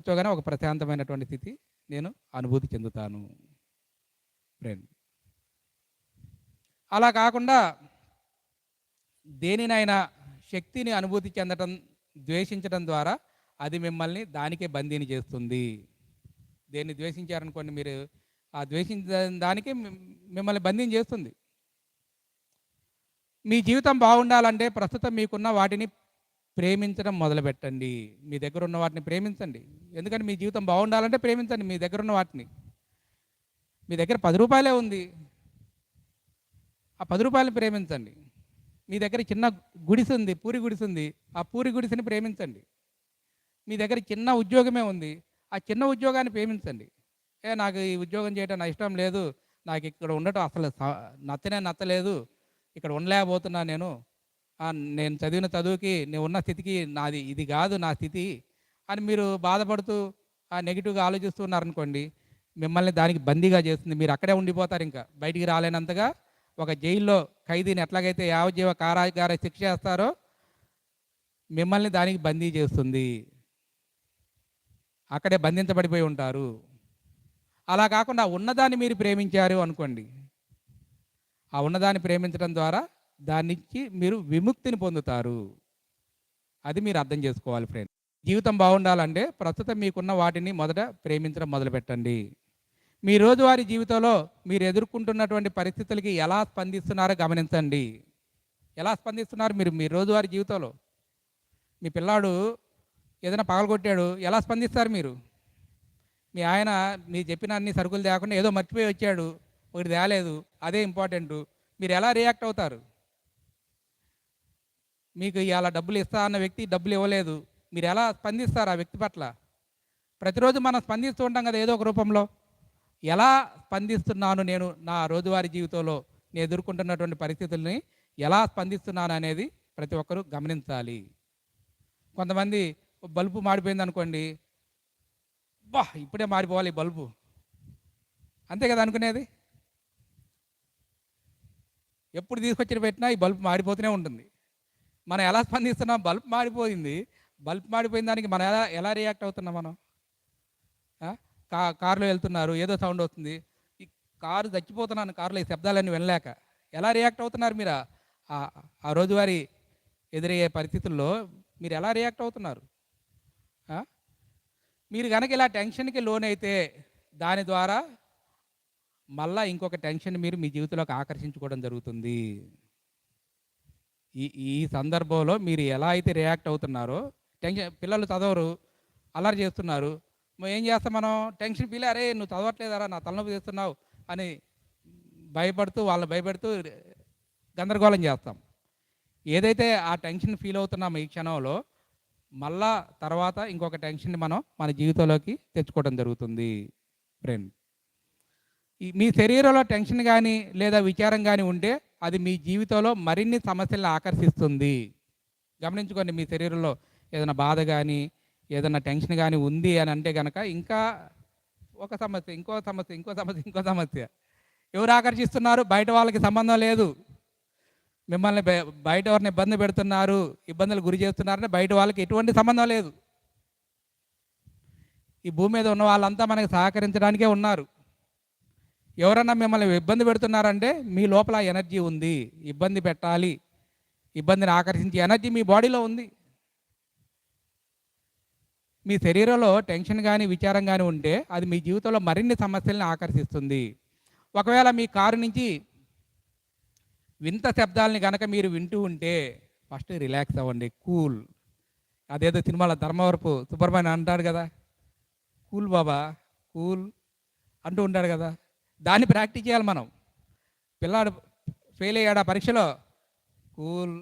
కూర్చోగానే ఒక ప్రశాంతమైనటువంటి స్థితి నేను అనుభూతి చెందుతాను ఫ్రెండ్. అలా కాకుండా దేనినైనా శక్తిని అనుభూతి చెందటం, ద్వేషించడం ద్వారా అది మిమ్మల్ని దానికే బందీని చేస్తుంది. దేన్ని ద్వేషించారనుకోండి మీరు, ఆ ద్వేషించిన దానికే మిమ్మల్ని బందీని చేస్తుంది. మీ జీవితం బాగుండాలంటే ప్రస్తుతం మీకున్న వాటిని ప్రేమించడం మొదలుపెట్టండి. మీ దగ్గర ఉన్న వాటిని ప్రేమించండి. ఎందుకంటే మీ జీవితం బాగుండాలంటే ప్రేమించండి మీ దగ్గర ఉన్న వాటిని. మీ దగ్గర 10 రూపాయలే ఉంది, ఆ 10 రూపాయలని ప్రేమించండి. మీ దగ్గర చిన్న గుడిసె ఉంది, పూరి గుడిసె ఉంది, ఆ పూరి గుడిసెని ప్రేమించండి. మీ దగ్గర చిన్న ఉద్యోగమే ఉంది, ఆ చిన్న ఉద్యోగాన్ని ప్రేమించండి. నాకు ఈ ఉద్యోగం చేయడం నా ఇష్టం లేదు, నాకు ఇక్కడ ఉండటం అసలు నచ్చలేదు, ఇక్కడ ఉండలేకపోతున్నా నేను చదివిన చదువుకి, నేను ఉన్న స్థితికి నాది ఇది కాదు నా స్థితి అని మీరు బాధపడుతూ ఆ నెగిటివ్గా ఆలోచిస్తూ ఉన్నారనుకోండి, మిమ్మల్ని దానికి బందీగా చేస్తుంది. మీరు అక్కడే ఉండిపోతారు, ఇంకా బయటికి రాలేనంతగా. ఒక జైల్లో ఖైదీని ఎట్లాగైతే యావజ్జీవ కారాగార శిక్ష చేస్తారో మిమ్మల్ని దానికి బందీ చేస్తుంది. అక్కడే బంధించబడిపోయి ఉంటారు. అలా కాకుండా ఉన్నదాన్ని మీరు ప్రేమించారు అనుకోండి, ఆ ఉన్నదాన్ని ప్రేమించడం ద్వారా దాని నుంచి మీరు విముక్తిని పొందుతారు. అది మీరు అర్థం చేసుకోవాలి ఫ్రెండ్. జీవితం బాగుండాలంటే ప్రస్తుతం మీకున్న వాటిని మొదట ప్రేమించడం మొదలుపెట్టండి. మీ రోజువారీ జీవితంలో మీరు ఎదుర్కొంటున్నటువంటి పరిస్థితులకి ఎలా స్పందిస్తున్నారో గమనించండి. ఎలా స్పందిస్తున్నారు మీరు మీ రోజువారీ జీవితంలో? మీ పిల్లాడు ఏదైనా పగలగొట్టాడు, ఎలా స్పందిస్తారు మీరు? మీ ఆయన మీరు చెప్పిన అన్ని సరుకులు తేకుండా ఏదో మర్చిపోయి వచ్చాడు, ఒకటి తేలేదు, అదే ఇంపార్టెంటు, మీరు ఎలా రియాక్ట్ అవుతారు? మీకు ఇలా డబ్బులు ఇస్తా అన్న వ్యక్తి డబ్బులు ఇవ్వలేదు, మీరు ఎలా స్పందిస్తారు ఆ వ్యక్తి పట్ల? ప్రతిరోజు మనం స్పందిస్తూ ఉంటాం కదా ఏదో ఒక రూపంలో. ఎలా స్పందిస్తున్నాను నేను నా రోజువారీ జీవితంలో, నేను ఎదుర్కొంటున్నటువంటి పరిస్థితుల్ని ఎలా స్పందిస్తున్నాను అనేది ప్రతి ఒక్కరూ గమనించాలి. కొంతమంది బల్బు మాడిపోయింది అనుకోండి, ఇప్పుడే మారిపోవాలి ఈ బల్బు, అంతే కదా అనుకునేది. ఎప్పుడు తీసుకొచ్చి పెట్టినా ఈ బల్బు మాడిపోతూనే ఉంటుంది. మనం ఎలా స్పందిస్తున్నాం? బల్బు మాడిపోయింది, బల్బు మాడిపోయిన దానికి మనం ఎలా రియాక్ట్ అవుతున్నాం? మనం కారులో వెళ్తున్నారు, ఏదో సౌండ్ వస్తుంది, ఈ కారు చచ్చిపోతున్నాను, కారులో ఈ శబ్దాలన్నీ వినలేక ఎలా రియాక్ట్ అవుతున్నారు మీరు? ఆ రోజువారీ ఎదురయ్యే పరిస్థితుల్లో మీరు ఎలా రియాక్ట్ అవుతున్నారు? మీరు కనుక ఇలా టెన్షన్కి లోనైతే దాని ద్వారా మళ్ళా ఇంకొక టెన్షన్ మీరు మీ జీవితంలోకి ఆకర్షించుకోవడం జరుగుతుంది. ఈ సందర్భంలో మీరు ఎలా అయితే రియాక్ట్ అవుతున్నారో, పిల్లలు చదవరు, అల్లరి చేస్తున్నారు, ఏం చేస్తాం మనం? టెన్షన్ ఫీల్, అరే నువ్వు చదవట్లేదారా, నా తలనొప్పి చేస్తున్నావు అని వాళ్ళని భయపెడుతూ గందరగోళం చేస్తాం. ఏదైతే ఆ టెన్షన్ ఫీల్ అవుతున్నామో ఈ క్షణంలో, మళ్ళా తర్వాత ఇంకొక టెన్షన్ని మనం మన జీవితంలోకి తెచ్చుకోవడం జరుగుతుంది ఫ్రెండ్. మీ శరీరంలో టెన్షన్ కానీ లేదా విచారం కానీ ఉంటే అది మీ జీవితంలో మరిన్ని సమస్యలను ఆకర్షిస్తుంది. గమనించుకోండి, మీ శరీరంలో ఏదైనా బాధ కానీ ఏదైనా టెన్షన్ కానీ ఉంది అని అంటే కనుక ఇంకా ఒక సమస్య, ఇంకో సమస్య, ఇంకో సమస్య, ఇంకో సమస్య. ఎవరు ఆకర్షిస్తున్నారు? బయట వాళ్ళకి సంబంధం లేదు. మిమ్మల్ని బయట ఎవరిని ఇబ్బంది పెడుతున్నారు, ఇబ్బందులు గురి చేస్తున్నారంటే బయట వాళ్ళకి ఎటువంటి సంబంధం లేదు. ఈ భూమి మీద ఉన్న వాళ్ళంతా మనకి సహకరించడానికే ఉన్నారు. ఎవరన్నా మిమ్మల్ని ఇబ్బంది పెడుతున్నారంటే మీ లోపల ఎనర్జీ ఉంది, ఇబ్బంది పెట్టాలి, ఇబ్బందిని ఆకర్షించే ఎనర్జీ మీ బాడీలో ఉంది. మీ శరీరంలో టెన్షన్ కానీ విచారం కానీ ఉంటే అది మీ జీవితంలో మరిన్ని సమస్యలను ఆకర్షిస్తుంది. ఒకవేళ మీ కారు నుంచి వింత శబ్దాలని కనుక మీరు వింటూ ఉంటే ఫస్ట్ రిలాక్స్ అవ్వండి, కూల్. అదేదో సినిమాలో ధర్మవరపు సుబ్రహ్మణ్యం అంటాడు కదా, కూల్ బాబా కూల్ అంటూ ఉంటాడు కదా, దాన్ని ప్రాక్టీస్ చేయాలి మనం. పిల్లాడు ఫెయిల్ అయ్యాడు ఆ పరీక్షలో, కూల్.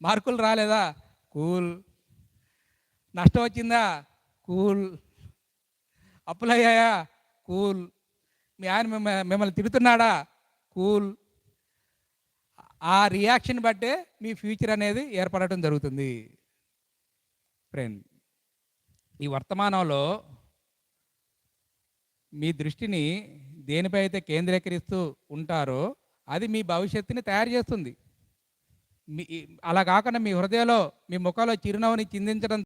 మార్కులు రాలేదా, కూల్. నష్టం వచ్చిందా, కూల్. అప్పులు అయ్యాయా, కూల్. మీ ఆయన మిమ్మల్ని తిడుతున్నాడా, కూల్. ఆ రియాక్షన్ బట్టే మీ ఫ్యూచర్ అనేది ఏర్పడటం జరుగుతుంది ఫ్రెండ్. ఈ వర్తమానంలో మీ దృష్టిని దేనిపై అయితే కేంద్రీకరిస్తూ ఉంటారో అది మీ భవిష్యత్తుని తయారు చేస్తుంది. అలా కాకుండా మీ హృదయంలో, మీ ముఖంలో చిరునవ్వుని చిందించడం